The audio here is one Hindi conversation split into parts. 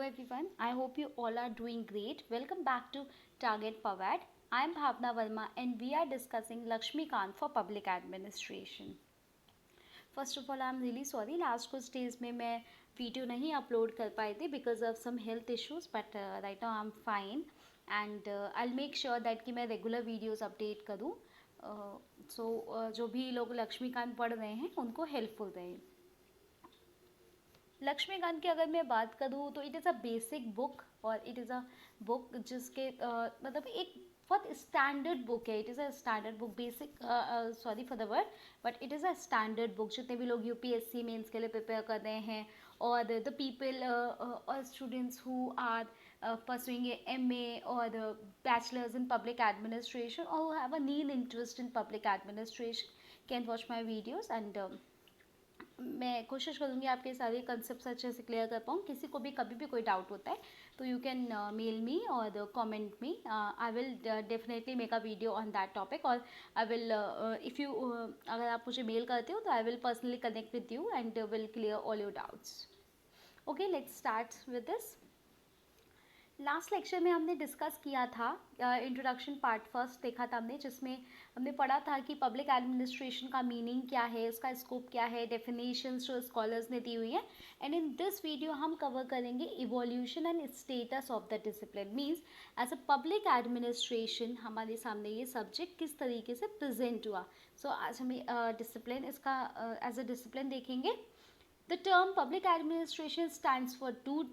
everyone. I hope you all are doing great. Welcome back to Target Pawad. I am Bhavna Verma and we are discussing Lakshmikant for Public Administration. First of all, I am really sorry. Last कुछ days में मैं वीडियो नहीं अपलोड कर पाई थी because of some health issues. But right now I am fine and I'll make sure that कि मैं regular videos update करूँ. So जो भी लोग लक्ष्मीकांत पढ़ रहे हैं उनको हेल्पफुल रहे. लक्ष्मीकांत की अगर मैं बात करूँ तो it is a basic book और इट इज़ अ बुक जिसके मतलब एक बहुत स्टैंडर्ड बुक है. It is a standard book basic sorry for the word but it is a standard book. जितने भी लोग यूपीएससी मेंस के लिए प्रिपेयर कर रहे हैं और द पीपल और students who are pursuing a MA or the bachelor's in public administration or who have a keen interest in public administration can watch my videos and मैं कोशिश करूँगी आपके सारे कंसेप्ट अच्छे से क्लियर कर पाऊँ. किसी को भी कभी भी कोई डाउट होता है तो यू कैन मेल मी और comment me. I will definitely make a video on that topic और आई विल इफ़ यू अगर आप मुझे मेल करते हो तो I will personally connect with you and will clear all your doubts. Okay, let's start with this. Last lecture में हमने डिस्कस किया था इंट्रोडक्शन पार्ट फर्स्ट देखा था हमने, जिसमें हमने पढ़ा था कि पब्लिक एडमिनिस्ट्रेशन का मीनिंग क्या है, उसका स्कोप क्या है, डेफिनेशंस जो स्कॉलर्स ने दी हुई हैं. एंड इन दिस वीडियो हम कवर करेंगे evolution and status of the discipline. Means as a public administration हमारे सामने ये सब्जेक्ट किस तरीके से प्रेजेंट हुआ. सो आज हमें डिसिप्लिन इसका एज अ डिसिप्लिन देखेंगे. The term public administration stands for two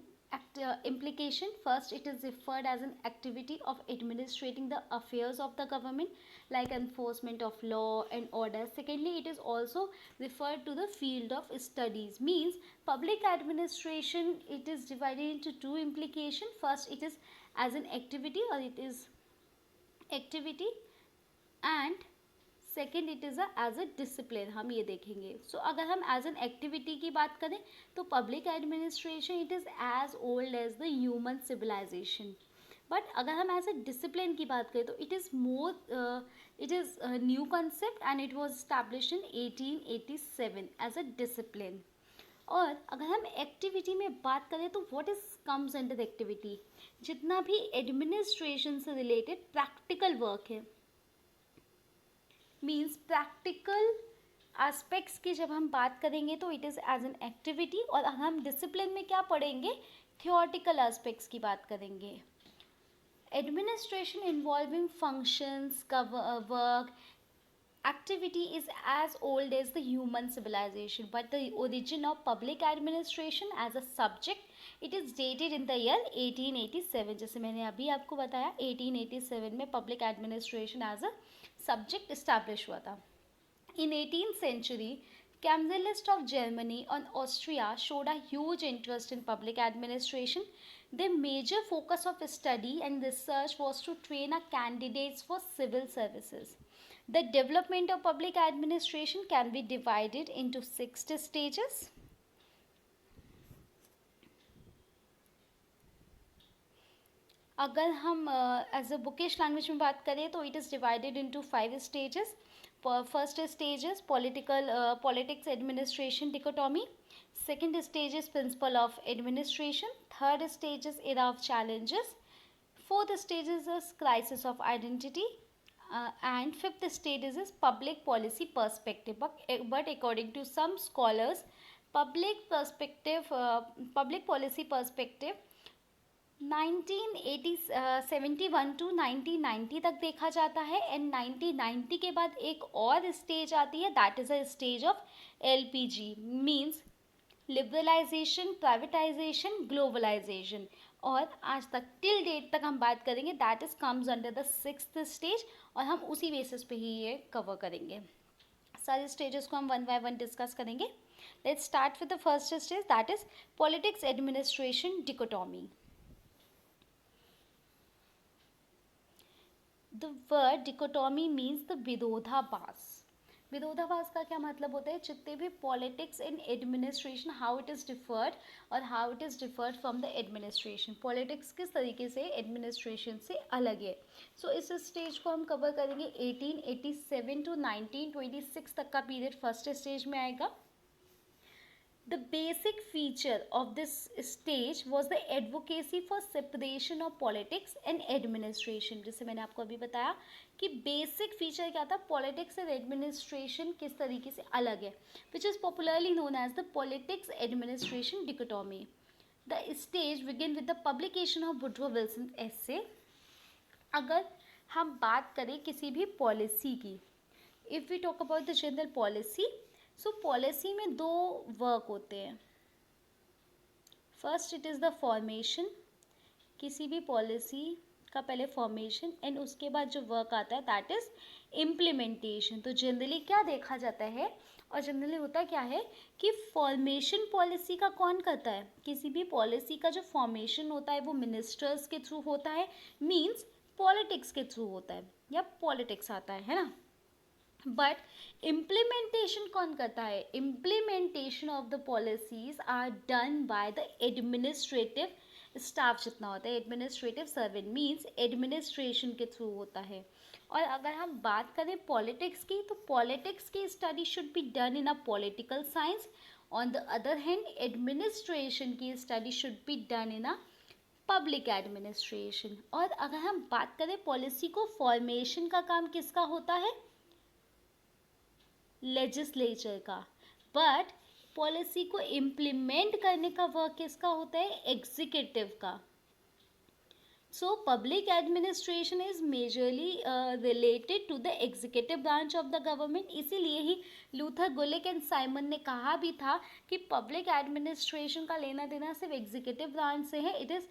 implication. First, it is referred as an activity of administrating the affairs of the government like enforcement of law and order. Secondly, it is also referred to the field of studies. Means public administration, it is divided into two implication. First, it is as an activity or it is activity and second it is as a discipline. हम ये देखेंगे. सो अगर हम एज एन एक्टिविटी की बात करें तो public administration it is as old as the human civilisation. But अगर हम एज अ डिसिप्लिन की बात करें तो it is more it is new concept and it was establish in 1887 as a discipline. और अगर हम एक्टिविटी में बात करें तो what is comes under activity. जितना भी एडमिनिस्ट्रेशन से रिलेटेड प्रैक्टिकल वर्क है, मीन्स प्रैक्टिकल एस्पेक्ट्स की जब हम बात करेंगे तो it is as an activity. और हम डिसिप्लिन में क्या पढ़ेंगे, थियोटिकल एस्पेक्ट्स की बात करेंगे. एडमिनिस्ट्रेशन इन्वॉल्विंग फंक्शंस का work activity is as old as the human civilization, but the origin of public administration as a subject it is dated in the year 1887. जैसे मैंने अभी आपको बताया 1887 में public administration as a subject established हुआ था. In 18th century, Camillist of Germany and Austria showed a huge interest in public administration. Their major focus of study and research was to train a candidates for civil services. The development of public administration can be divided into 6 stages. अगर हम एज अ बुकिश लैंग्वेज में बात करें तो it is divided into 5 stages. First stage is politics administration dichotomy. Second stage is principle of administration. Third stage is era of challenges. Fourth stage is crisis of identity. And fifth stage is public policy perspective. But according to some scholars, public policy perspective 1971 to 1990 तक देखा जाता है. एंड 1990 के बाद एक और स्टेज आती है, that is a stage of LPG. Means liberalisation, privatisation, globalisation. और आज तक टिल डेट तक हम बात करेंगे, that is comes under the 6th stage. और हम उसी बेसिस पे ही ये कवर करेंगे. सारे स्टेजेस को हम वन बाय वन डिस्कस करेंगे. Let's start with the first stage, that is politics administration dichotomy. The word dichotomy means the विरोधाभास. विरोधाभास का क्या मतलब होता है, जितने भी politics in administration how it is differed और how it is differed from the administration. Politics किस तरीके से एडमिनिस्ट्रेशन से अलग है. सो इस स्टेज को हम कवर करेंगे 1887 टू 1926 तक का पीरियड फर्स्ट स्टेज में आएगा. The basic feature of this stage was the advocacy for separation of politics and administration. जैसे मैंने आपको अभी बताया कि बेसिक फीचर क्या था, पॉलिटिक्स एंड एडमिनिस्ट्रेशन किस तरीके से अलग है, which is popularly known as the politics administration dichotomy. The stage begin with the publication of Woodrow Wilson essay. अगर हम बात करें किसी भी पॉलिसी की, if we talk about the general policy, so policy में दो वर्क होते हैं. First it is the formation, किसी भी पॉलिसी का पहले फॉर्मेशन एंड उसके बाद जो वर्क आता है दैट इज़ इम्प्लीमेंटेशन. तो जनरली क्या देखा जाता है और जनरली होता क्या है कि फॉर्मेशन पॉलिसी का कौन करता है, किसी भी पॉलिसी का जो फॉर्मेशन होता है वो मिनिस्टर्स के थ्रू होता है, मीन्स पॉलिटिक्स के थ्रू होता है या पॉलिटिक्स आता है ना. बट इम्प्लीमेंटेशन कौन करता है, implementation of the policies are done by the administrative staff जितना होता है, एडमिनिस्ट्रेटिव सर्वेंट मीन्स एडमिनिस्ट्रेशन के थ्रू होता है. और अगर हम बात करें पॉलिटिक्स की, तो पॉलिटिक्स की study should be done in a political science. On the other hand administration की study should be done in a public administration. और अगर हम बात करें पॉलिसी को फॉर्मेशन का काम किसका होता है, लेजिस्लेचर का. बट पॉलिसी को इम्प्लीमेंट करने का वर्क किसका होता है, एग्जीक्यूटिव का. So public administration is majorly related to the executive branch of the government. इसीलिए ही लूथर गुलिक एंड साइमन ने कहा भी था कि पब्लिक एडमिनिस्ट्रेशन का लेना देना सिर्फ एग्जीक्यूटिव ब्रांच से है. इट इज़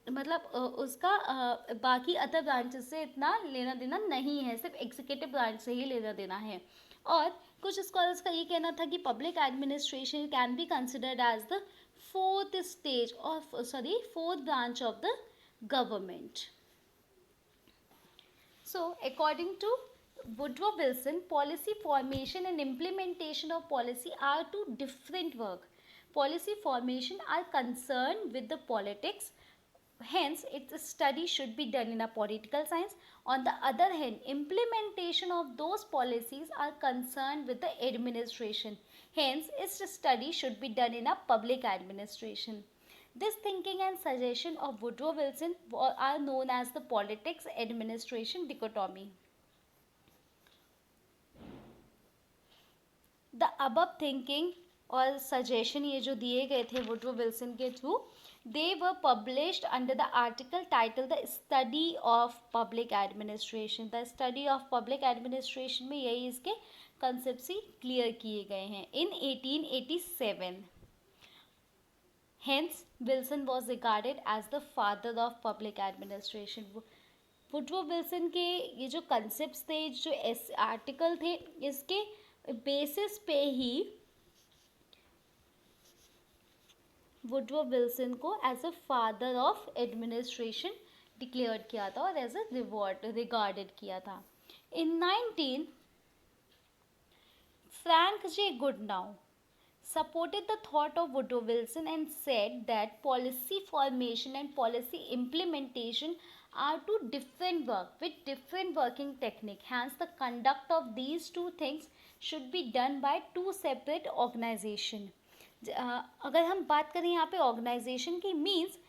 मतलब उसका बाकी अदर ब्रांचेस से इतना लेना देना नहीं है, सिर्फ एग्जीक्यूटिव ब्रांच से ही लेना देना है. और कुछ स्कॉलर्स का ये कहना था कि public administration can be considered as the fourth branch of the government. So according to Woodrow Wilson, policy formation and implementation of policy are two different work. Policy formation are concerned with the politics, hence its study should be done in a political science. On the other hand, implementation of those policies are concerned with the administration, hence its study should be done in a public administration. This thinking and suggestion of Woodrow Wilson are known as the politics administration dichotomy. The above thinking और सजेशन ये जो दिए गए थे वुडरो विल्सन के through, they were published under the article title the study of public administration. The study of public administration में यही इसके कंसेप्ट ही क्लियर किए गए हैं in 1887. Hence Wilson was regarded as the father of public administration. Woodrow Wilson के ये जो कंसेप्ट थे, जो आर्टिकल थे, इसके बेसिस पे ही वुडरो विल्सन को as a father of administration declare किया था और एज अ रिगार्डेड किया था. In 19 Frank J Goodnow supported the thought of Woodrow Wilson and said that policy formation and policy implementation are two different work with different working technique. Hence, the conduct of these two things should be done by two separate organization. अगर हम बात करें यहाँ पे ऑर्गेनाइजेशन की, मीन्स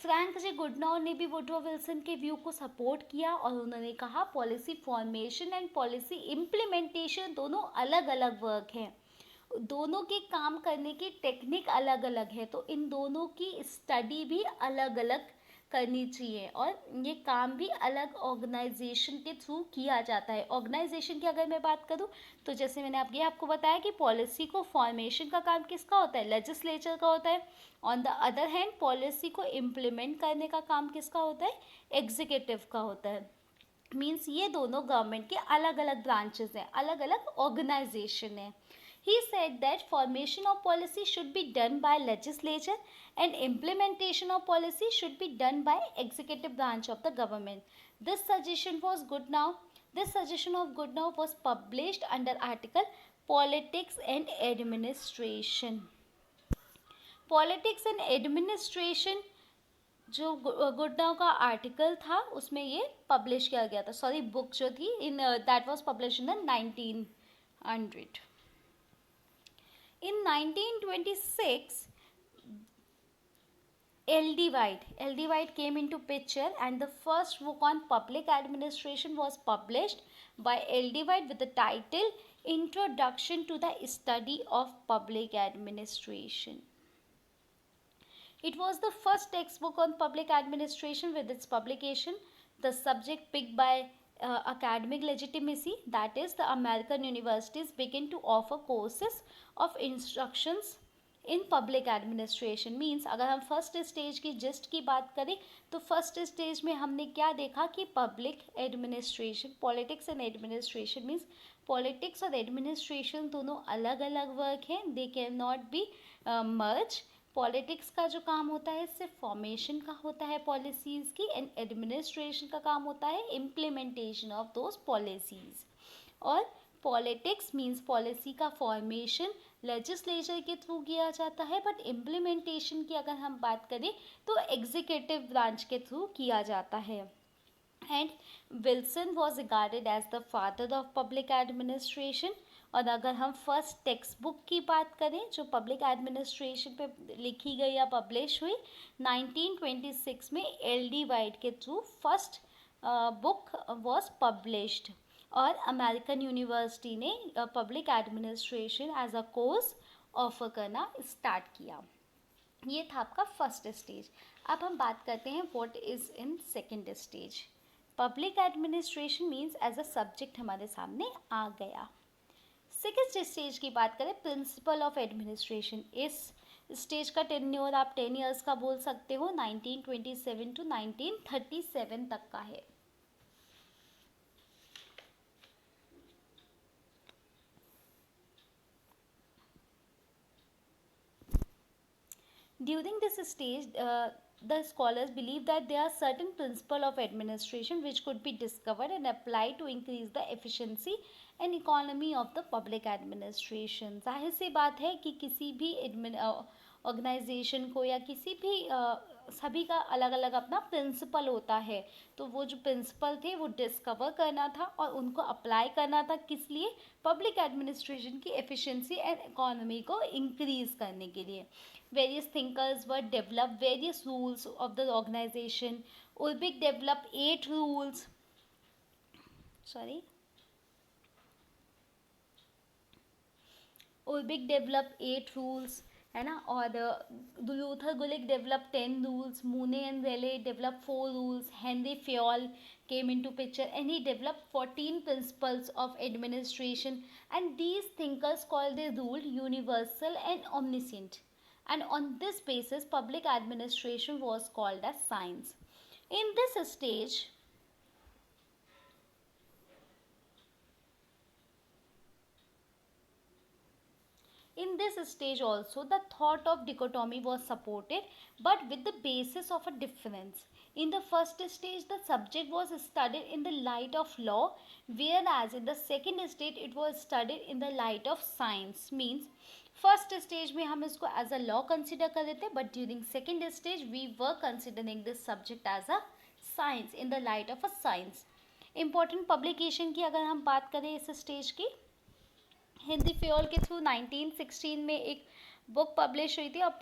फ्रैंक जे गुडनाउ ने भी वुडरो विल्सन के व्यू को सपोर्ट किया और उन्होंने कहा policy formation and policy implementation दोनों अलग अलग वर्क हैं, दोनों के काम करने की टेक्निक अलग अलग है, तो इन दोनों की स्टडी भी अलग अलग करनी चाहिए और ये काम भी अलग ऑर्गेनाइजेशन के थ्रू किया जाता है. ऑर्गेनाइजेशन की अगर मैं बात करूँ तो जैसे मैंने आपको बताया कि पॉलिसी को फॉर्मेशन का काम किसका होता है, लेजिस्लेचर का होता है. On the other hand policy को इम्प्लीमेंट करने का काम किसका होता है, एग्जीक्यूटिव का होता है. मीन्स ये दोनों गवर्नमेंट के अलग अलग ब्रांचेस हैं, अलग अलग ऑर्गेनाइजेशन है. He said that formation of policy should be done by legislature and implementation of policy should be done by executive branch of the government. This suggestion of Goodenough was published under article Politics and Administration. Politics and Administration जो गुडनाउ का आर्टिकल था उसमें ये पब्लिश किया गया था, बुक जो थी in that was publish in the 1900. In 1926, L.D. White came into picture, and the first book on public administration was published by L.D. White with the title Introduction to the Study of Public Administration. It was the first textbook on public administration. With its publication, the subject picked by academic legitimacy, that is, the American universities begin to offer courses of instructions in public administration means अगर हम फर्स्ट स्टेज की जिस्ट की बात करें तो फर्स्ट स्टेज में हमने क्या देखा कि public administration, politics and administration means politics और एडमिनिस्ट्रेशन दोनों अलग अलग वर्क हैं, they can not B merge. Politics का जो काम होता है सिर्फ फॉर्मेशन का होता है पॉलिसीज़ की, एंड एडमिनिस्ट्रेशन का काम होता है इम्प्लीमेंटेशन ऑफ दोज पॉलिसीज़. और पॉलिटिक्स मीन्स पॉलिसी का फॉर्मेशन लेजिस्लेचर के थ्रू किया जाता है, बट इम्प्लीमेंटेशन की अगर हम बात करें तो एग्जीक्यूटिव ब्रांच के थ्रू किया जाता है. And Wilson was regarded as the father of public administration. और अगर हम फर्स्ट टेक्स्ट बुक की बात करें जो पब्लिक एडमिनिस्ट्रेशन पे लिखी गई या पब्लिश हुई 1926 में L.D. वाइट के through first book was published. और अमेरिकन यूनिवर्सिटी ने public administration as a course offer करना स्टार्ट किया. ये था आपका फर्स्ट स्टेज. अब हम बात करते हैं what is in second stage. Public administration means as a subject हमारे सामने आ गया. सेकेंड स्टेज की बात करें प्रिंसिपल ऑफ एडमिनिस्ट्रेशन. इस स्टेज का टेन्योर आप 10 ईयर्स का बोल सकते हो. 1927 टू 1937 तक का है. During this stage, the scholars believe that there are certain principles of administration which could be discovered and applied to increase the efficiency and economy of the public administration. जाहिर सी बात है कि किसी भी ऑर्गेनाइजेशन को या किसी भी सभी का अलग अलग अपना प्रिंसिपल होता है, तो वो जो प्रिंसिपल थे वो डिस्कवर करना था और उनको अप्लाई करना था. किस लिए? पब्लिक एडमिनिस्ट्रेशन की एफिशिएंसी एंड इकोनॉमी को इंक्रीज करने के लिए. Various thinkers were developed various rules of the organization. Ulrich developed 8 rules. Ulrich developed 8 rules, है ना. और Luther Gulik developed 10 rules. Mooney and Rayleigh developed 4 rules. Henry Fayol came into picture and he developed 14 principles of administration. And these thinkers called the rule universal and omniscient. And on this basis public administration was called as science. In this stage, also the thought of dichotomy was supported, but with the basis of a difference. In the first stage the subject was studied in the light of law, whereas in the second stage it was studied in the light of science. Means first stage में हम इसको एज अ लॉ कंसिडर कर लेते, but during second stage we were considering this subject as a science in the light of a science. Important publication की अगर हम बात करें इस स्टेज की, हेनरी फेयोल के थ्रू 1916 में एक बुक पब्लिश हुई थी और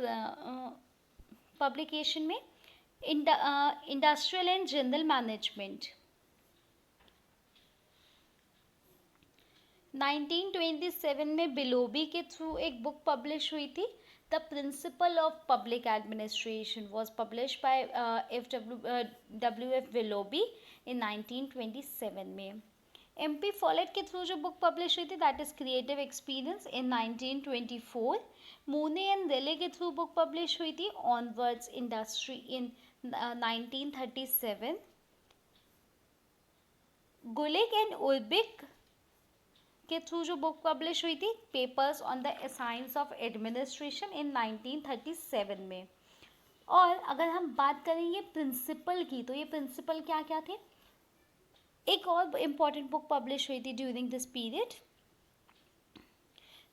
पब्लिकेशन में इंडस्ट्रियल एंड जनरल मैनेजमेंट. 1927 में बिलोबी के थ्रू एक बुक पब्लिश हुई थी. The principle of public administration was publish by W.F. Willoughby in 1927 में. MP फॉलेट के थ्रू जो बुक पब्लिश हुई थी that is creative experience in 1924. Mooney and Reiley के थ्रू बुक पब्लिश हुई थी onwards industry in 1937. Gulick and Urwick के थ्रू जो बुक पब्लिश हुई थी papers on the science of administration in 1937 में. और अगर हम बात करें ये प्रिंसिपल की, तो ये प्रिंसिपल क्या क्या थे. एक और इम्पॉर्टेंट बुक पब्लिश हुई थी during this period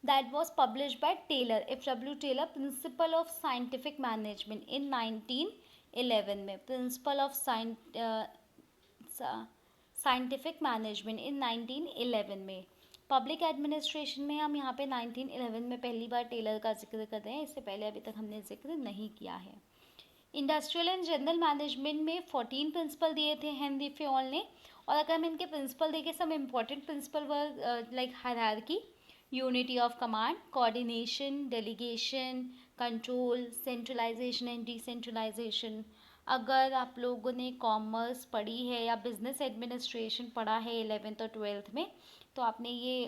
that was published by Taylor, F.W. Taylor, principle of scientific management in 1911 में. Principle of scientific management in 1911 में. पब्लिक एडमिनिस्ट्रेशन में हम यहाँ पे 1911 में पहली बार टेलर का जिक्र कर रहे हैं, इससे पहले अभी तक हमने जिक्र नहीं किया है। इंडस्ट्रियल एंड जनरल मैनेजमेंट में 14 प्रिंसिपल दिए थे हेनरी फेयोल ने, और अगर हम इनके प्रिंसिपल देखें, some important principle were like hierarchy, unity of command, coordination, delegation, control, centralisation and decentralisation. अगर आप लोगों ने कॉमर्स पढ़ी है या बिजनेस एडमिनिस्ट्रेशन पढ़ा है 11th और 12th में, तो आपने ये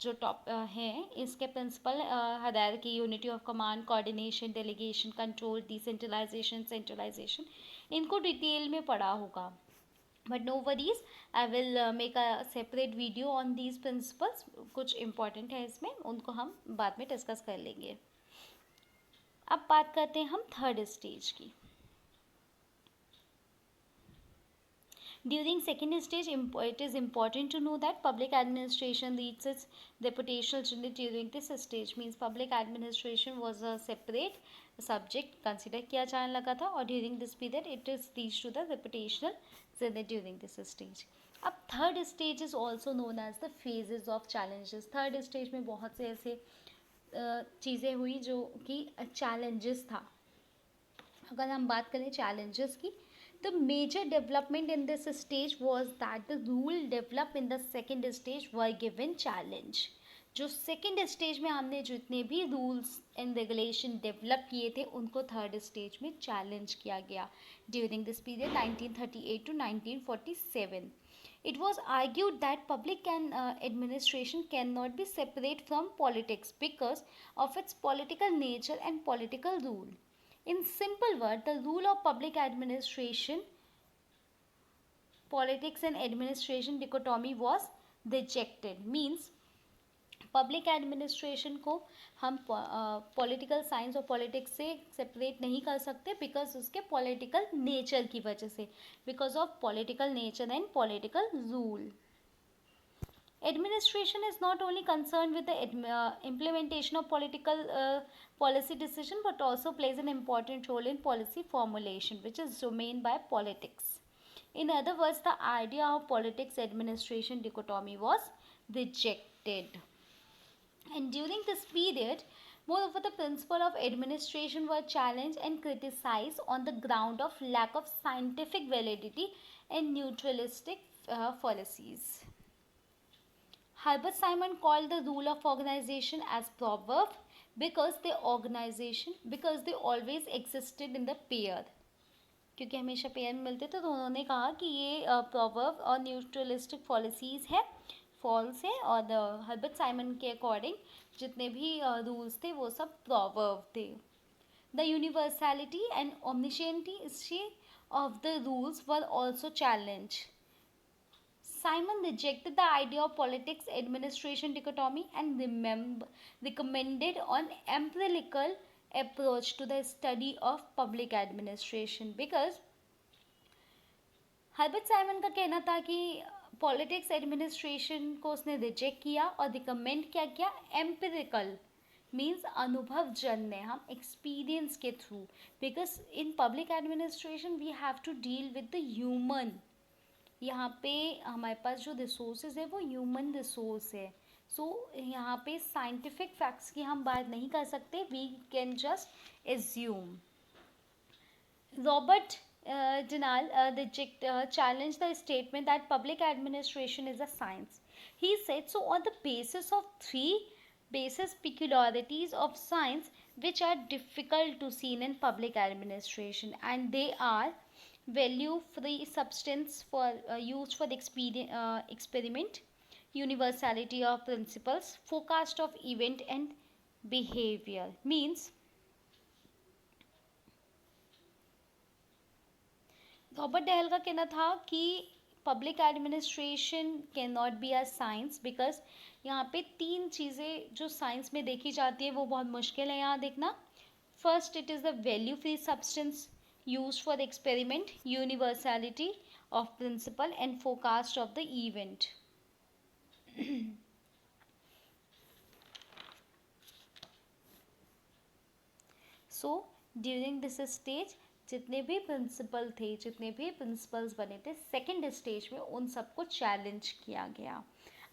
जो टॉप हैं इसके principle hierarchy, unity of command, coordination, delegation, control, decentralisation, centralisation, इनको डिटेल में पढ़ा होगा। But no worries, I will make a separate video on these principles. कुछ इंपॉर्टेंट है इसमें, उनको हम बाद में डिस्कस कर लेंगे। अब बात करते हैं हम थर्ड स्टेज की। During second stage, it is important to know that public administration reaches its reputational limit during this stage. Means public administration was a separate subject consider किया जाने लगा था, और during this period it is reached to the reputational limit during this stage. अब third stage is also known as the phases of challenges. third stage में बहुत से ऐसे चीज़ें हुई जो कि challenges था। अगर हम बात करें challenges की, the major development in this stage was that the rule developed in the second stage were given challenge. जो सेकेंड स्टेज में हमने जितने भी रूल्स एंड रेगुलेशन डेवलप किए थे उनको थर्ड स्टेज में चैलेंज किया गया during this period 1938 to 1947. It was argued that public administration cannot be separate from politics because of its political nature and political rule. In simple word, the rule of public administration, politics and administration dichotomy was rejected. Means public administration को हम पॉलिटिकल साइंस और पॉलिटिक्स से सेपरेट नहीं कर सकते बिकॉज उसके पॉलिटिकल नेचर की वजह से, because of political nature and political rule. Administration is not only concerned with the implementation of political policy decision but also plays an important role in policy formulation, which is domained by politics. In other words, the idea of politics administration dichotomy was rejected. And during this period, moreover, the principle of administration were challenged and criticized on the ground of lack of scientific validity and neutralistic policies. Herbert Simon called the rule of organization as proverb because they always existed in the pair. क्योंकि हमेशा पेयर में मिलते थे, तो उन्होंने कहा कि ये proverb और न्यूट्रलिस्टिक पॉलिसीज़ है, फॉल्स है, और हर्बर्ट साइमन के अकॉर्डिंग जितने भी रूल्स थे वो सब proverb थे. The universality and omnisciency of the rules were also challenged. Simon rejected the idea of politics administration dichotomy and recommended an empirical approach to the study of public administration, because Herbert Simon का कहना था कि पॉलिटिक्स एडमिनिस्ट्रेशन को उसने रिजेक्ट किया और रिकमेंड क्या किया, एम्पिरिकल मीन्स अनुभव जन्य, हम एक्सपीरियंस के through, because in public administration we have to deal with the human. यहाँ पे हमारे पास जो रिसोर्सेज है वो ह्यूमन रिसोर्स है. सो यहाँ पे साइंटिफिक फैक्ट्स की हम बात नहीं कर सकते, we can just assume. Robert Denal challenged the statement that public administration is a science. He said, so on the basis of three basic peculiarities of science which are difficult to see in public administration, and they are value free substance for used for experiment, universality of principles, forecast of event and behavior. Means Robert Dahl का कहना था कि public administration can not be a science, because यहाँ पे तीन चीज़ें जो साइंस में देखी जाती है वो बहुत मुश्किल है यहाँ देखना. First, it is the value free substance used for experiment, universality of principle and forecast of the event. So during this stage जितने भी प्रिंसिपल थे, जितने भी प्रिंसिपल्स बने थे सेकेंड स्टेज में, उन सबको चैलेंज किया गया.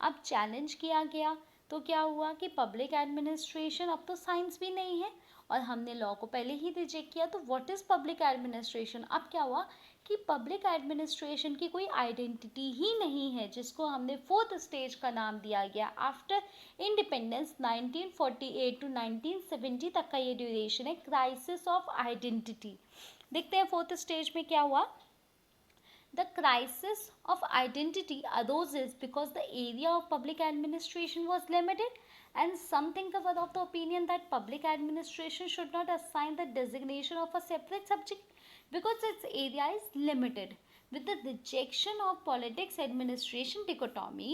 अब चैलेंज किया गया तो क्या हुआ कि पब्लिक एडमिनिस्ट्रेशन अब तो साइंस भी नहीं है और हमने लॉ को पहले ही रिजेक्ट किया, तो व्हाट इज़ पब्लिक एडमिनिस्ट्रेशन। अब क्या हुआ कि पब्लिक एडमिनिस्ट्रेशन की कोई आइडेंटिटी ही नहीं है, जिसको हमने फोर्थ स्टेज का नाम दिया गया। आफ्टर इंडिपेंडेंस 1948 टू 1970 तक का ये ड्यूरेशन है, क्राइसिस ऑफ आइडेंटिटी। देखते हैं फोर्थ स्टेज में क्या हुआ। The crisis of identity arose because the area of public administration was limited, and some thinkers were of the opinion that public administration should not assign the designation of a separate subject because its area is limited. With the rejection of politics administration dichotomy,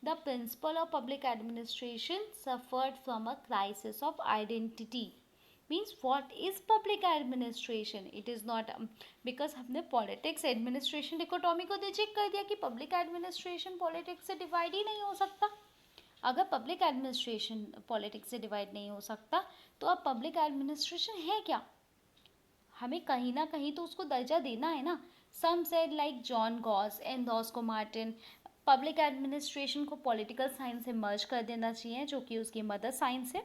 the principle of public administration suffered from a crisis of identity. Means what is public administration? It is not because हमने पॉलिटिक्स एडमिनिस्ट्रेशन डिकोटॉमी को रिजेक्ट कर दिया कि पब्लिक एडमिनिस्ट्रेशन पॉलिटिक्स से डिवाइड ही नहीं हो सकता। अगर पब्लिक एडमिनिस्ट्रेशन पॉलिटिक्स से डिवाइड नहीं हो सकता तो अब पब्लिक एडमिनिस्ट्रेशन है क्या? हमें कहीं ना कहीं तो उसको दर्जा देना है ना। Some said like John Gaus and Roscoe Martin, public administration को पॉलिटिकल साइंस से मर्ज कर देना चाहिए, जो कि उसकी मदर साइंस है।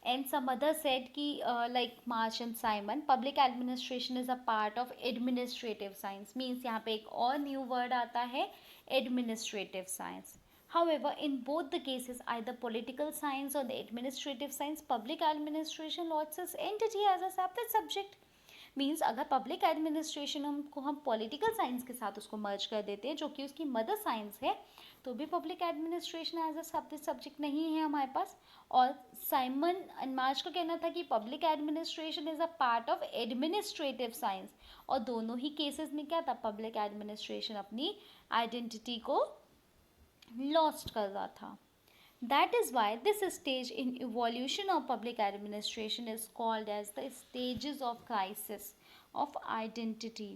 And some other said ki like Marsh and Simon, public administration is a part of administrative science. Means यहाँ पे एक और new word आता है administrative science. However, in both the cases, either political science or the administrative science, public administration lots its entity as a separate subject. Means अगर पब्लिक एडमिनिस्ट्रेशन हम पॉलिटिकल साइंस के साथ उसको मर्ज कर देते हैं, जो कि उसकी मदर साइंस है, तो भी public administration as a separate subject नहीं है हमारे पास। और साइमन एंड मार्श का कहना था कि public administration is a part of administrative science, और दोनों ही केसेस में क्या था, पब्लिक एडमिनिस्ट्रेशन अपनी आइडेंटिटी को लॉस्ट कर रहा था। That is why this stage in evolution of public administration is called as the stages of crisis of identity.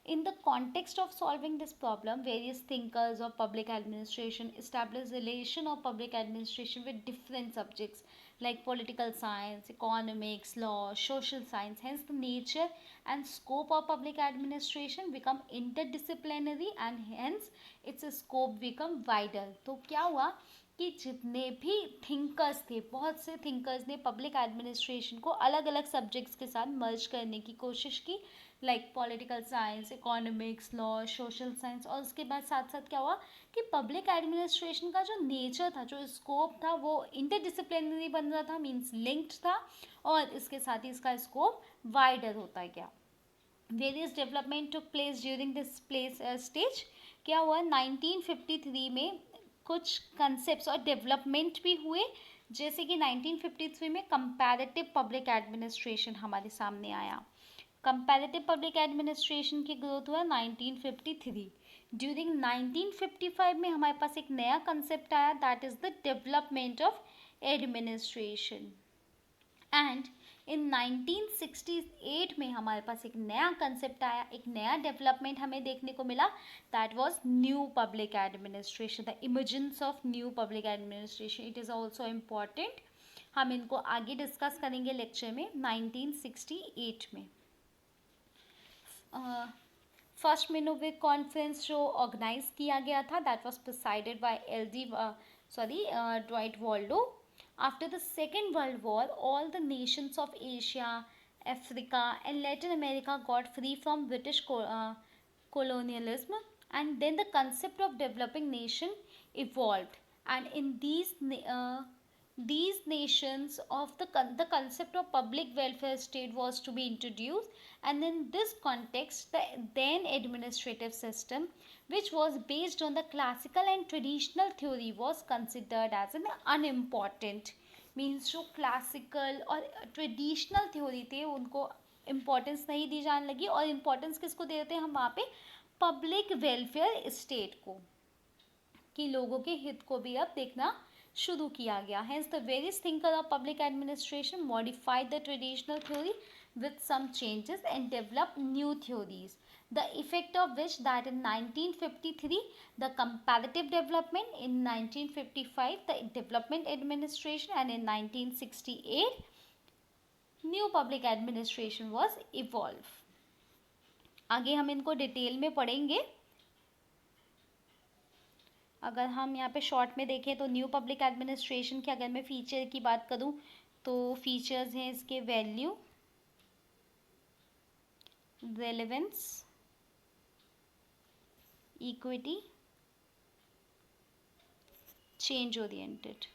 In the context of solving this problem, various thinkers of public administration established relation of public administration with different subjects like political science, economics, law, social science. Hence, the nature and scope of public administration become interdisciplinary and hence its scope become wider. तो क्या हुआ कि जितने भी थिंकर्स थे, बहुत से थिंकर्स ने पब्लिक एडमिनिस्ट्रेशन को अलग अलग सब्जेक्ट्स के साथ मर्ज करने की कोशिश की, like political science, economics, law, social science. और उसके बाद साथ साथ क्या हुआ कि पब्लिक एडमिनिस्ट्रेशन का जो नेचर था, जो स्कोप था, वो इंटरडिसिप्लिनरी बन रहा था, मीन्स लिंक्ड था, और इसके साथ ही इसका स्कोप वाइडर होता गया। Various development took place during this stage. क्या हुआ 1953 में कुछ कंसेप्ट्स और डेवलपमेंट भी हुए, जैसे कि 1953 में कंपैरेटिव पब्लिक एडमिनिस्ट्रेशन हमारे सामने आया। कंपैरेटिव पब्लिक एडमिनिस्ट्रेशन की ग्रोथ हुआ 1953। ड्यूरिंग 1955 में हमारे पास एक नया कंसेप्ट आया, that is the development of administration. And in 1968 में हमारे पास एक नया कंसेप्ट आया, एक नया डेवलपमेंट हमें देखने को मिला, that was new public administration, the emergence of new public administration. It is also important, हम इनको आगे डिस्कस करेंगे लेक्चर में। 1968 में फर्स्ट मिनोविक कॉन्फ्रेंस जो ऑर्गेनाइज किया गया था, that was presided bye Dwight Waldo. After the Second World War, all the nations of Asia, Africa and Latin America got free from British colonialism, and then the concept of developing nation evolved, and in these nations of the concept of public welfare state was to be introduced, and in this context the then administrative system, which was based on the classical and traditional theory, was considered as an unimportant। Means जो क्लासिकल और ट्रेडिशनल थ्योरी थे उनको इम्पोर्टेंस नहीं दी जाने लगी, और इम्पोर्टेंस किसको दे देते हैं हम वहाँ पे, पब्लिक वेलफेयर स्टेट को, कि लोगों के हित को भी अब देखना शुरू किया गया। Hence the various thinkers of public administration modified the traditional theory with some changes and developed new theories, the effect of which that in 1953 the comparative development, in 1955 the development administration, and in 1968 new public administration was evolved. आगे हम इनको डिटेल में पढ़ेंगे। अगर हम यहाँ पे शॉर्ट में देखें तो न्यू पब्लिक एडमिनिस्ट्रेशन के अगर मैं फीचर की बात करूँ तो फीचर्स हैं इसके value, relevance, equity, change oriented.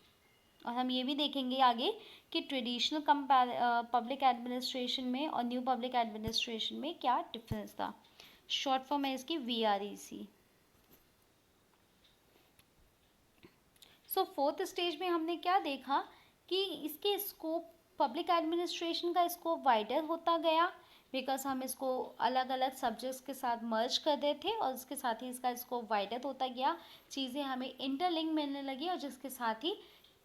और हम ये भी देखेंगे आगे कि ट्रेडिशनल पब्लिक एडमिनिस्ट्रेशन में और न्यू पब्लिक एडमिनिस्ट्रेशन में क्या डिफरेंस था। शॉर्ट फॉर्म है इसकी VREC। सो फोर्थ स्टेज में हमने क्या देखा कि इसके स्कोप, पब्लिक एडमिनिस्ट्रेशन का स्कोप वाइडर होता गया, बिकॉज हम इसको अलग अलग सब्जेक्ट्स के साथ मर्ज कर रहे थे और उसके साथ ही इसका स्कोप वाइडर होता गया, चीज़ें हमें इंटरलिंक मिलने लगी और जिसके साथ ही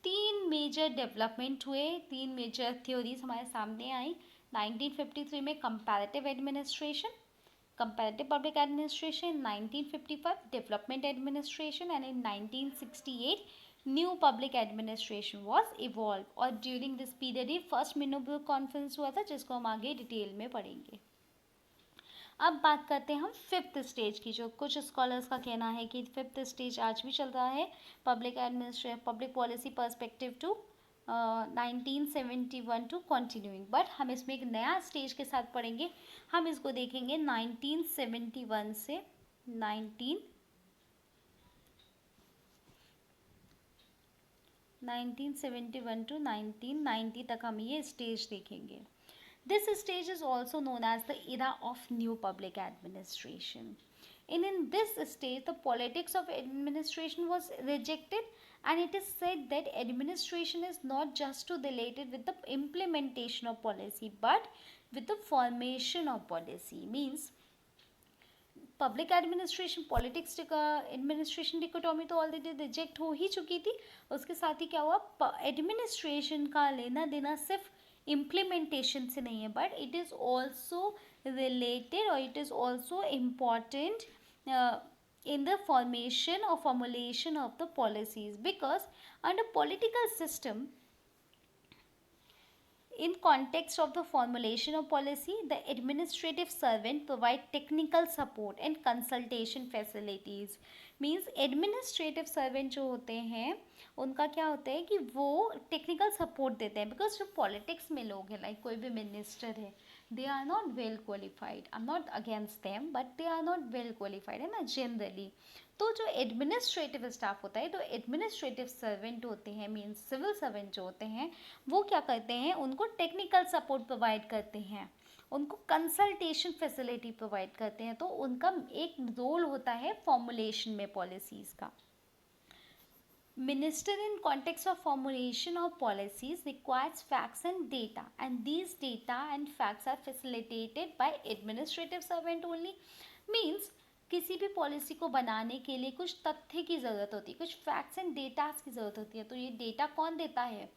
तीन मेजर डेवलपमेंट हुए, तीन मेजर थ्योरीज हमारे सामने आई। 1953 में comparative administration, comparative public administration, 1955 development administration, and in 1968 new public administration was evolved। और during this period ही फर्स्ट मिनोबुल कॉन्फ्रेंस हुआ था जिसको हम आगे डिटेल में पढ़ेंगे। अब बात करते हैं हम फिफ्थ स्टेज की, जो कुछ स्कॉलर्स का कहना है कि फिफ्थ स्टेज आज भी चल रहा है, public policy perspective to 1971 to continuing, but हम इसमें एक नया स्टेज के साथ पढ़ेंगे। हम इसको देखेंगे 1971 से 1971 टू 1990 तक हम ये स्टेज देखेंगे। This stage is also known as the era of new public administration. In this stage, the politics of administration was rejected, and it is said that administration is not just related with the implementation of policy, but with the formation of policy. Means public administration politics administration dichotomy तो ऑलरेडी रिजेक्ट हो ही चुकी थी, उसके साथ ही क्या हुआ, एडमिनिस्ट्रेशन का लेना देना सिर्फ इम्प्लीमेंटेशन से नहीं है, but it is also related और it is also important in the formation or formulation of the policies, because under political system, in context of the formulation of policy, the administrative servant provide technical support and consultation facilities। Means administrative servant जो होते हैं उनका क्या होता है कि वो टेक्निकल सपोर्ट देते हैं, बिकॉज जो पॉलिटिक्स में लोग हैं, लाइक कोई भी मिनिस्टर है, they are not well qualified, I am not against them, but they are not well qualified, है ना, जनरली। तो जो एडमिनिस्ट्रेटिव स्टाफ होता है, तो एडमिनिस्ट्रेटिव सर्वेंट होते हैं, मीन्स सिविल सर्वेंट जो होते हैं, वो क्या करते हैं, उनको टेक्निकल सपोर्ट प्रोवाइड करते हैं, उनको कंसल्टेशन फैसिलिटी प्रोवाइड करते हैं। तो उनका एक रोल होता है फॉर्मुलेशन में पॉलिसीज़ का। Minister in context of formulation of policies requires facts and data, and these data and facts are facilitated by administrative servant only। Means किसी भी पॉलिसी को बनाने के लिए कुछ तथ्य की ज़रूरत होती है, कुछ फैक्ट्स एंड डेटास की ज़रूरत होती है। तो ये डेटा कौन देता है,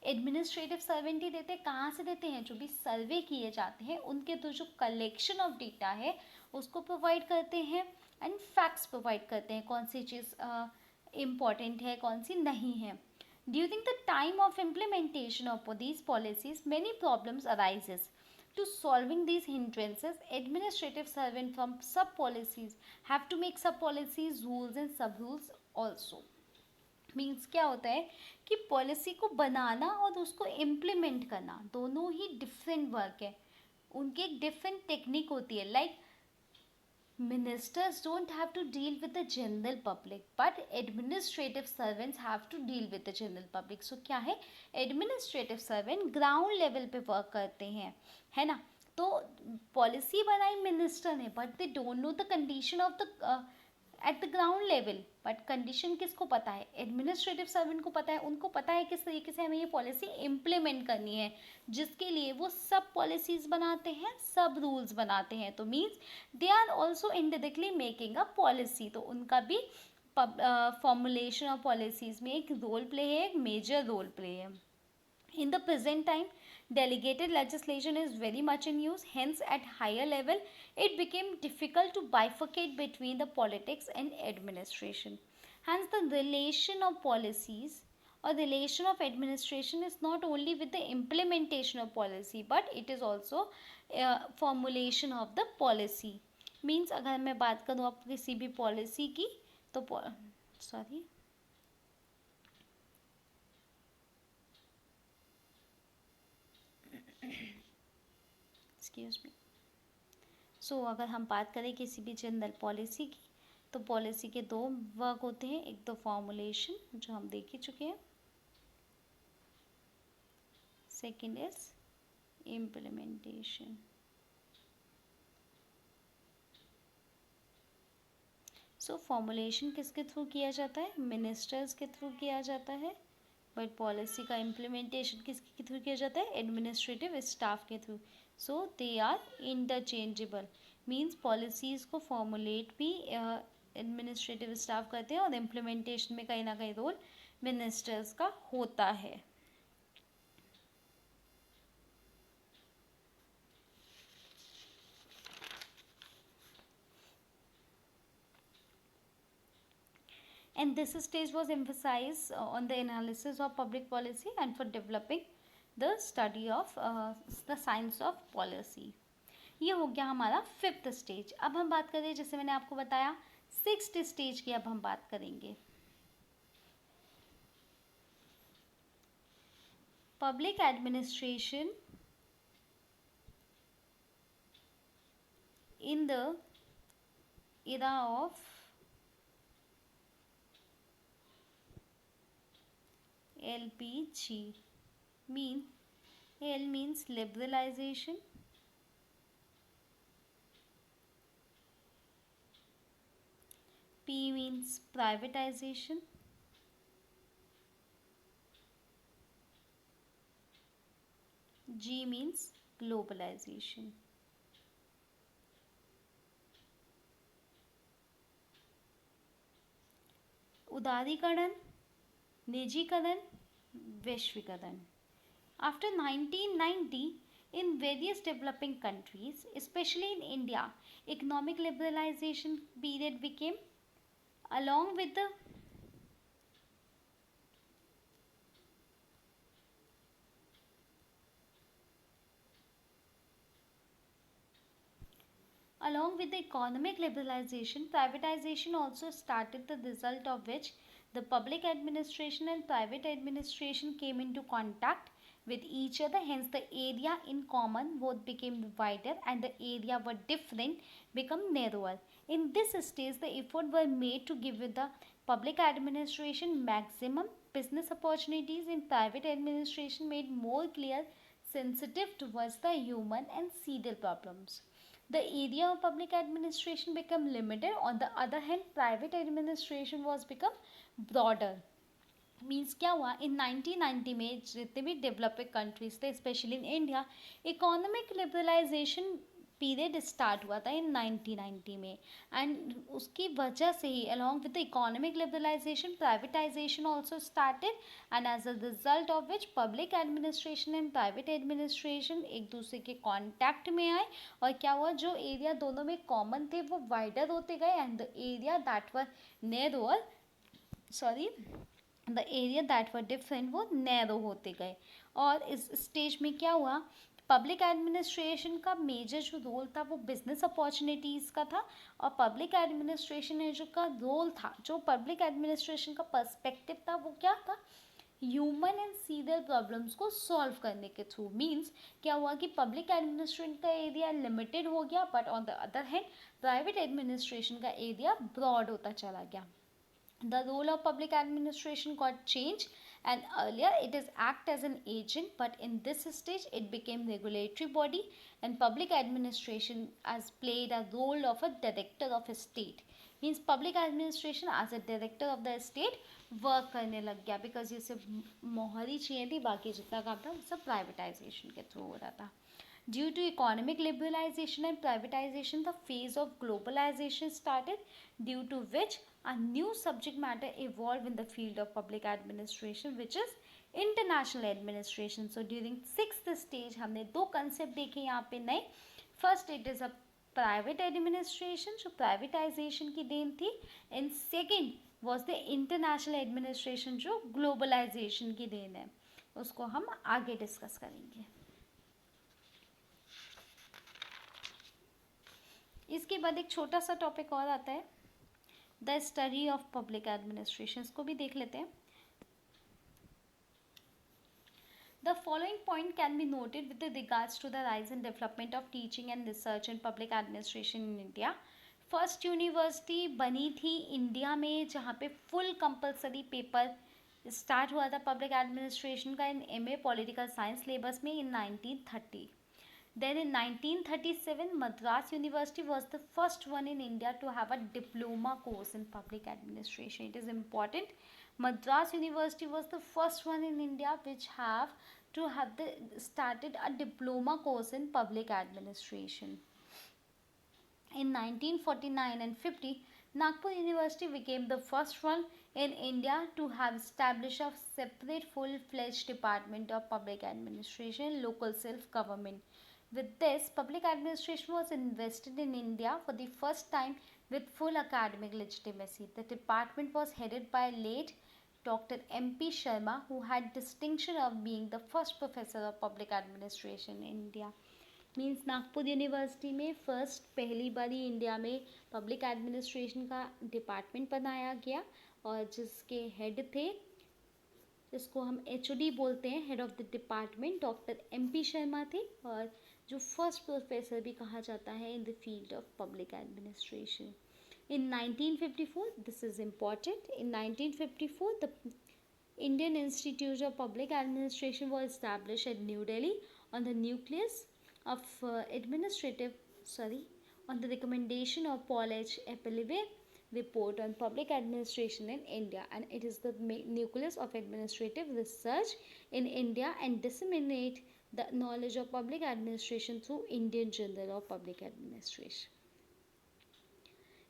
एडमिनिस्ट्रेटिव सर्वेंट ही देते हैं। कहाँ से देते हैं, जो भी सर्वे किए जाते हैं उनके थ्रू जो कलेक्शन ऑफ डेटा है उसको प्रोवाइड करते हैं, एंड फैक्ट्स प्रोवाइड करते हैं, कौन सी चीज़ इम्पॉर्टेंट है, कौन सी नहीं है। During the time of implementation of these policies many problems arises. To solving these hindrances, administrative servants from sub policies have to make sub policies rules and sub rules also। Means क्या होता है कि पॉलिसी को बनाना और उसको इम्प्लीमेंट करना दोनों ही डिफरेंट वर्क है, उनकी एक डिफरेंट टेक्निक होती है। Like ministers don't have to deal with the general public, but administrative servants have to deal with the general public। so क्या है, administrative servant ground level पे work करते हैं, है ना। तो पॉलिसी बनाई मिनिस्टर ने, but they don't know the condition of the at the ground level. But condition किसको पता है, एडमिनिस्ट्रेटिव सर्वेंट को पता है, उनको पता है किस तरीके से हमें ये पॉलिसी इम्प्लीमेंट करनी है, जिसके लिए वो सब पॉलिसीज बनाते हैं, सब रूल्स बनाते हैं। तो means they are also indirectly making a policy. तो उनका भी फॉर्मुलेशन ऑफ पॉलिसीज में एक रोल प्ले है, एक मेजर रोल प्ले है। In the present time, delegated legislation is very much in use. Hence, at higher level, it became difficult to bifurcate between the politics and administration. Hence, the relation of policies or relation of administration is not only with the implementation of policy, but it is also formulation of the policy. Means अगर मैं बात करूँ आप किसी भी पॉलिसी की तो सॉरी एक्सक्यूज मी। सो अगर हम बात करें किसी भी जनरल पॉलिसी की तो पॉलिसी के दो वर्क होते हैं, एक तो फॉर्मुलेशन जो हम देख ही चुके हैं, second is implementation. So formulation किसके थ्रू किया जाता है, मिनिस्टर्स के थ्रू किया जाता है, बट पॉलिसी का इम्प्लीमेंटेशन किसके थ्रू किया जाता है, एडमिनिस्ट्रेटिव स्टाफ के through. So they are interchangeable, means policies को फॉर्मुलेट भी एडमिनिस्ट्रेटिव स्टाफ करते हैं और इम्प्लीमेंटेशन में कहीं ना कहीं रोल मिनिस्टर्स का होता है। And this stage was emphasized on the analysis of public policy and for developing the study of the science of policy. ये हो गया हमारा फिफ्थ स्टेज। अब हम बात करें, जैसे मैंने आपको बताया, सिक्स्थ स्टेज की अब हम बात करेंगे। Public administration in the era of LPG, mean L means liberalization, P means privatization, G means globalization. उदारीकरण, निजीकरण, वैश्वीकरण। After 1990, in various developing countries, especially in India, economic liberalization period became, along with the economic liberalization, privatization also started, the result of which the public administration and private administration came into contact with each other. Hence, the area in common both became wider and the area were different become narrower. In this stage, the effort were made to give the public administration maximum business opportunities in private administration made more clear, sensitive towards the human and civil problems. The area of public administration became limited. On the other hand, private administration was become broader. Means क्या हुआ, इन 1990 में जितने भी डेवलपिंग कंट्रीज थे, specially in India, economic liberalisation period start हुआ था इन 1990 में। एंड उसकी वजह से ही along with the economic liberalisation privatisation also started, and as a result of which public administration and private administration एक दूसरे के कॉन्टैक्ट में आए, और क्या हुआ, जो एरिया दोनों में कॉमन थे वो वाइडर होते गए, and the area that were narrower the area that were different वो नैरो होते गए। और इस स्टेज में क्या हुआ, पब्लिक एडमिनिस्ट्रेशन का मेजर जो रोल था वो बिजनेस अपॉर्चुनिटीज़ का था, और पब्लिक एडमिनिस्ट्रेशन में जो का रोल था, जो पब्लिक एडमिनिस्ट्रेशन का पर्सपेक्टिव था वो क्या था, ह्यूमन एंड सीरियल प्रॉब्लम्स को सॉल्व करने के थ्रू। मीन्स क्या हुआ कि पब्लिक एडमिनिस्ट्रेशन का एरिया लिमिटेड हो गया, but on the other hand private administration का एरिया ब्रॉड होता चला गया। The role of public administration got changed, and earlier it is act as an agent, but in this stage it became regulatory body, and public administration has played a role of a director of a state. Means public administration as a director of the state work करने लग गया, बिकॉज ये सब मोहर ही चाहिए थी, बाकी जितना काम था वो सब प्राइवेटाइजेशन के थ्रू हो रहा था। Due to economic liberalization and privatization, the phase of globalization started, due to which a new subject matter evolved in the field of public administration, which is international administration. So during sixth stage हमने दो concept देखे यहाँ पे नए। First, it is a private administration जो privatization की देन थी, and second was the international administration जो globalization की देन है। उसको हम आगे डिस्कस करेंगे। इसके बाद एक छोटा सा टॉपिक और आता है, the study of public administration, को भी देख लेते हैं। The following point can be noted with regards to the rise and development of teaching and research in public administration in India. First university बनी थी इंडिया में जहाँ पे फुल कंपलसरी पेपर स्टार्ट हुआ था पब्लिक एडमिनिस्ट्रेशन का in MA political science syllabus में इन 1930. Then in 1937, Madras University was the first one in India to have a diploma course in public administration. It is important. Madras University was the first one in India which started a diploma course in public administration. In 1949 and 50, Nagpur University became the first one in India to have established a separate full-fledged department of public administration, local self-government. With this, public administration was invested in India for the first time with full academic legitimacy. The department was headed by late Dr. M.P. Sharma, who had distinction of being the first professor of public administration in India. Means Nagpur university में पहली बारी इंडिया में पब्लिक एडमिनिस्ट्रेशन का डिपार्टमेंट बनाया गया और जिसके हेड थे, जिसको हम एचओडी बोलते हैं, head of the department, doctor MP Sharma थे, और जो फर्स्ट प्रोफेसर भी कहा जाता है in the field of public administration. In 1954, this is important, in 1954 the Indian Institute of Public Administration was established at New Delhi on the nucleus of on the recommendation of Paul H. Applebaum report on public administration in India, and it is the nucleus of administrative research in India and disseminate the knowledge of public administration through Indian Journal of Public Administration.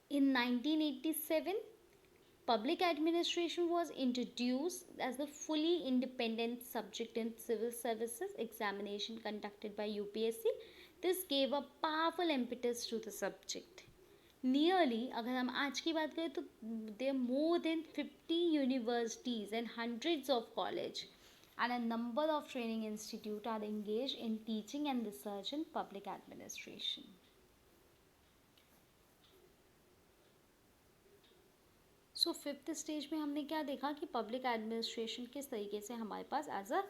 In 1987, public administration was introduced as a fully independent subject in civil services examination conducted by UPSC. This gave a powerful impetus to the subject. Nearly, अगर हम आज की बात करें तो there are more than 50 universities and hundreds of colleges and a number of training institutes are engaged in teaching and research in public administration. So fifth stage में हमने क्या देखा कि पब्लिक एडमिनिस्ट्रेशन किस तरीके से हमारे पास एज अ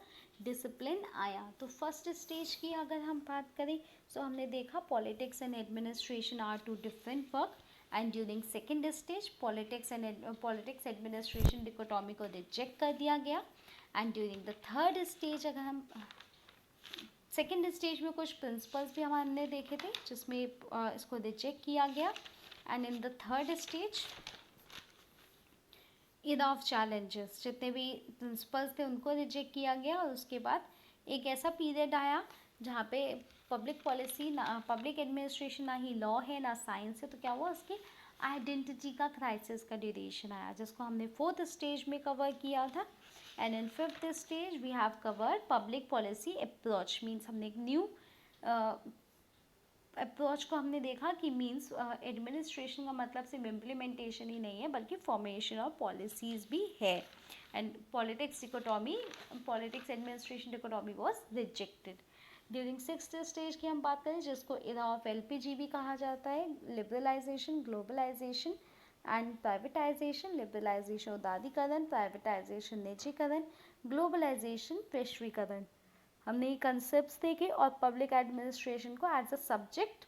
डिसिप्लिन आया. तो फर्स्ट स्टेज की अगर हम बात करें तो हमने देखा politics and administration are two different work, and during second stage politics administration dichotomy को रिजेक्ट कर दिया गया. And during the third stage अगर हम सेकेंड स्टेज में कुछ प्रिंसिपल्स भी हमने देखे थे जिसमें इसको रिजेक्ट किया गया. And in the third stage era of challenges, जितने भी प्रिंसिपल्स थे उनको रिजेक्ट किया गया. और उसके बाद एक ऐसा पीरियड आया जहाँ पे पब्लिक पॉलिसी पब्लिक एडमिनिस्ट्रेशन ना ही लॉ है ना साइंस है, तो क्या हुआ, उसकी आइडेंटिटी का क्राइसिस का ड्यूरेशन आया, जिसको हमने फोर्थ स्टेज में कवर किया था. And in fifth stage we have covered public policy approach. Means हमने एक न्यू अप्रोच को हमने देखा कि मीन्स एडमिनिस्ट्रेशन का मतलब सिर्फ इम्प्लीमेंटेशन ही नहीं है बल्कि फॉर्मेशन ऑफ पॉलिसीज़ भी है. And politics administration dichotomy was rejected. During sixth stage की हम बात करें जिसको इरा ऑफ एलपीजी भी कहा जाता है, liberalisation, globalisation and privatisation. Liberalisation उदारीकरण, प्राइवेटाइजेशन निजीकरण, ग्लोबलाइजेशन वैश्वीकरण. हमने ये कंसेप्ट देखे और पब्लिक एडमिनिस्ट्रेशन को एज अ सब्जेक्ट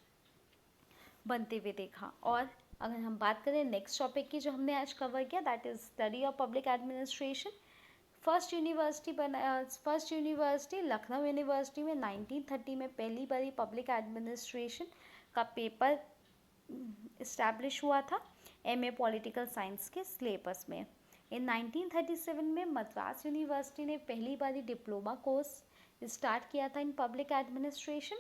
बनते हुए देखा. और अगर हम बात करें नेक्स्ट टॉपिक की जो हमने आज कवर किया, that is study of public administration. First university Lucknow university में 1930 में पहली बारी पब्लिक एडमिनिस्ट्रेशन का पेपर इस्टेब्लिश हुआ था एमए पॉलिटिकल साइंस के सिलेबस में. इन 1937 में मद्रास यूनिवर्सिटी ने पहली बारी डिप्लोमा कोर्स स्टार्ट किया था in public administration.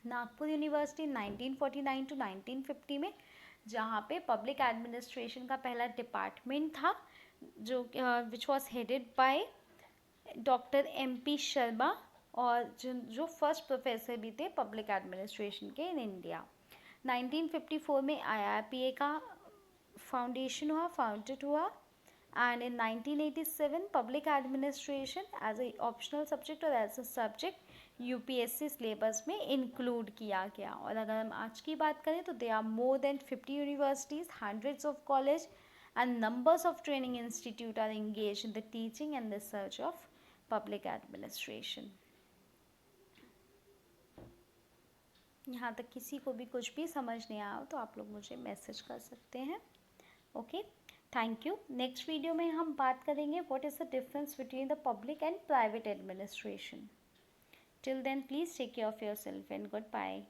Nagpur university 1949 to 1950 में, जहाँ पे पब्लिक एडमिनिस्ट्रेशन का पहला डिपार्टमेंट था जो which was headed by doctor MP Sharma, और जो फर्स्ट प्रोफेसर भी थे पब्लिक एडमिनिस्ट्रेशन के इन इंडिया. 1954 में IRPA का फाउंडेड हुआ and in 1987 public administration as a optional subject और as a subject UPSC syllabus में इंक्लूड किया गया। और अगर हम आज की बात करें तो they are more than 50 universities, hundreds of college and numbers of training institute are engaged in the teaching and research of public administration। यहाँ तक किसी को भी कुछ भी समझ नहीं आया तो आप लोग मुझे मैसेज कर सकते हैं। Okay, thank you. Next video में हम बात करेंगे what is the difference between the public and private administration. Till then please take care of yourself and good bye.